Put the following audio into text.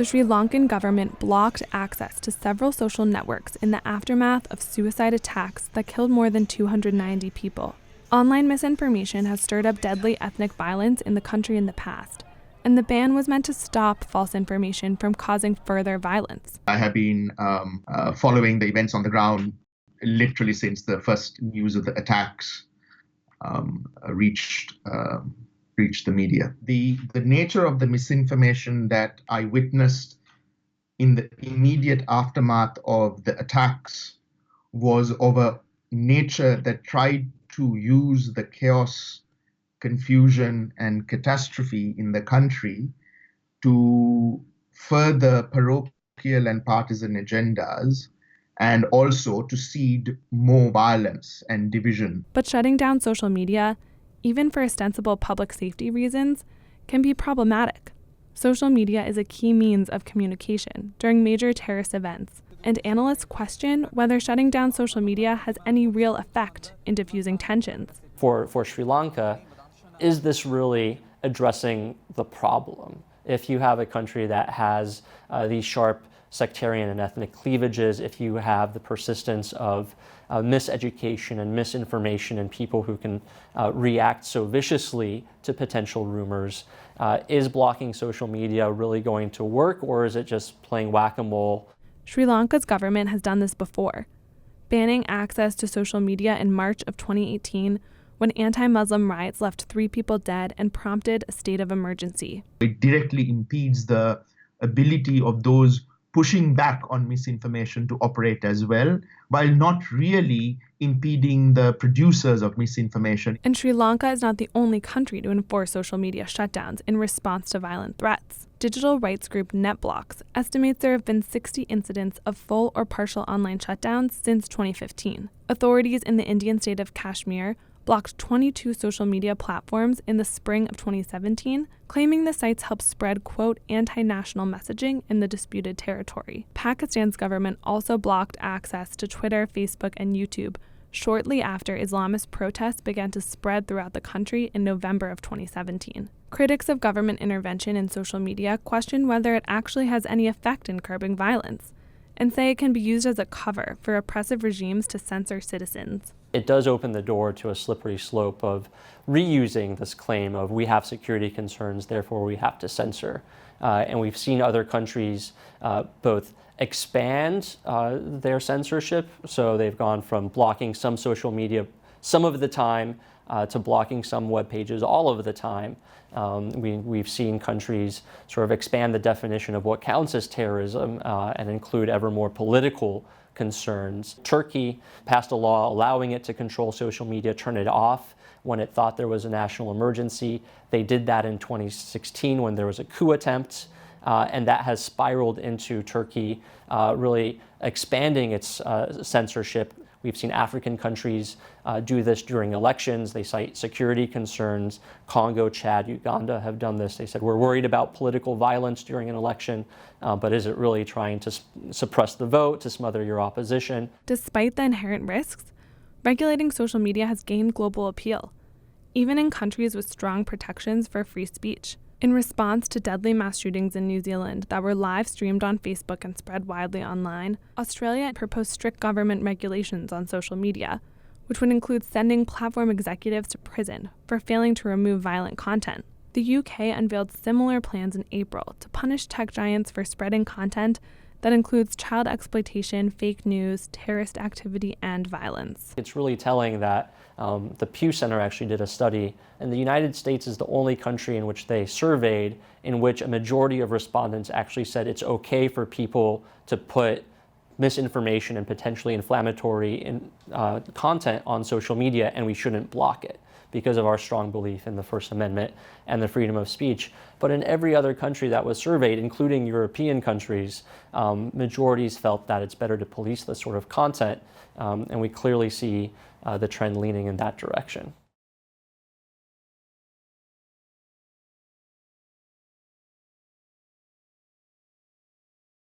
The Sri Lankan government blocked access to several social networks in the aftermath of suicide attacks that killed more than 290 people. Online misinformation has stirred up deadly ethnic violence in the country in the past, and the ban was meant to stop false information from causing further violence. I have been following the events on the ground literally since the first news of the attacks reached the media. The nature of the misinformation that I witnessed in the immediate aftermath of the attacks was of a nature that tried to use the chaos, confusion, and catastrophe in the country to further parochial and partisan agendas, and also to seed more violence and division. But shutting down social media, even for ostensible public safety reasons, can be problematic. Social media is a key means of communication during major terrorist events, and analysts question whether shutting down social media has any real effect in diffusing tensions. For Sri Lanka, is this really addressing the problem? If you have a country that has these sharp sectarian and ethnic cleavages, if you have the persistence of miseducation and misinformation and people who can react so viciously to potential rumors, is blocking social media really going to work, or is it just playing whack-a-mole? Sri Lanka's government has done this before, banning access to social media in March of 2018 when anti-Muslim riots left 3 people dead and prompted a state of emergency. It directly impedes the ability of those pushing back on misinformation to operate as well, while not really impeding the producers of misinformation. And Sri Lanka is not the only country to enforce social media shutdowns in response to violent threats. Digital rights group NetBlocks estimates there have been 60 incidents of full or partial online shutdowns since 2015. Authorities in the Indian state of Kashmir blocked 22 social media platforms in the spring of 2017, claiming the sites helped spread, quote, anti-national messaging in the disputed territory. Pakistan's government also blocked access to Twitter, Facebook, and YouTube shortly after Islamist protests began to spread throughout the country in November of 2017. Critics of government intervention in social media question whether it actually has any effect in curbing violence, and say it can be used as a cover for oppressive regimes to censor citizens. It does open the door to a slippery slope of reusing this claim of we have security concerns, therefore we have to censor. And we've seen other countries both expand their censorship, so they've gone from blocking some social media some of the time to blocking some web pages all of the time. We've seen countries sort of expand the definition of what counts as terrorism and include ever more political concerns. Turkey passed a law allowing it to control social media, turn it off when it thought there was a national emergency. They did that in 2016 when there was a coup attempt, and that has spiraled into Turkey really expanding its censorship. We've seen African countries do this during elections. They cite security concerns. Congo, Chad, Uganda have done this. They said, we're worried about political violence during an election, but is it really trying to suppress the vote, to smother your opposition? Despite the inherent risks, regulating social media has gained global appeal, even in countries with strong protections for free speech. In response to deadly mass shootings in New Zealand that were live streamed on Facebook and spread widely online, Australia proposed strict government regulations on social media, which would include sending platform executives to prison for failing to remove violent content. The UK unveiled similar plans in April to punish tech giants for spreading content that includes child exploitation, fake news, terrorist activity, and violence. It's really telling that the Pew Center actually did a study, and the United States is the only country in which they surveyed in which a majority of respondents actually said it's okay for people to put misinformation and potentially inflammatory content on social media, and we shouldn't block it because of our strong belief in the First Amendment and the freedom of speech. But in every other country that was surveyed, including European countries, majorities felt that it's better to police this sort of content, and we clearly see the trend leaning in that direction.